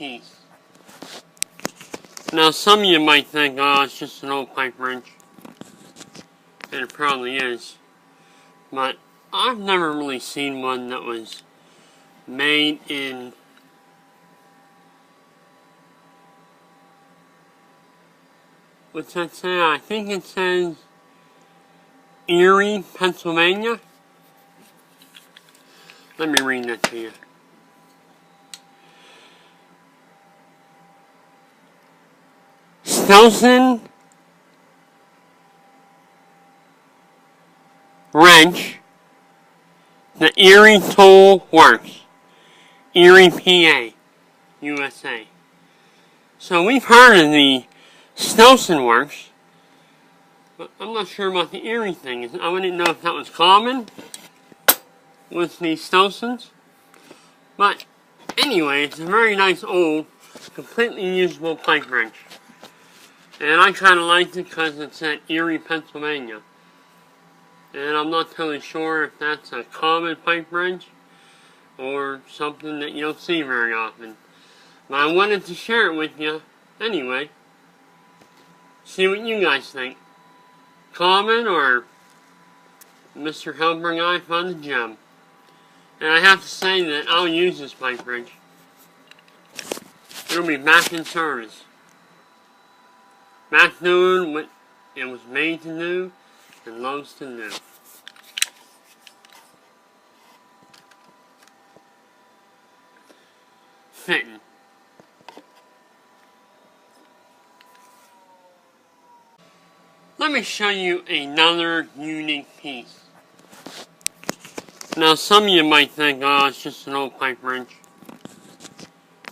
piece. Now some of you might think, oh, it's just an old pipe wrench. And it probably is. But I've never really seen one that was made in what's that say? I think it says Erie, Pennsylvania. Let me read that to you. Stelson wrench, the Erie Tool Works, Erie, PA, USA. So we've heard of the Stelson Works, but I'm not sure about the Erie thing. I wouldn't know if that was common with the Stelsons. But anyway, it's a very nice old, completely usable pipe wrench. And I kind of liked it because it's at Erie, Pennsylvania. And I'm not totally sure if that's a common pipe wrench or something that you don't see very often. But I wanted to share it with you anyway. See what you guys think. Common or Mr. Helper Guy found the gem. And I have to say that I'll use this pipe wrench. It'll be back in service. Back doing what it was made to do and loves to do. Fitting. Let me show you another unique piece. Now some of you might think, oh, it's just an old pipe wrench.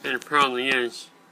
And it probably is.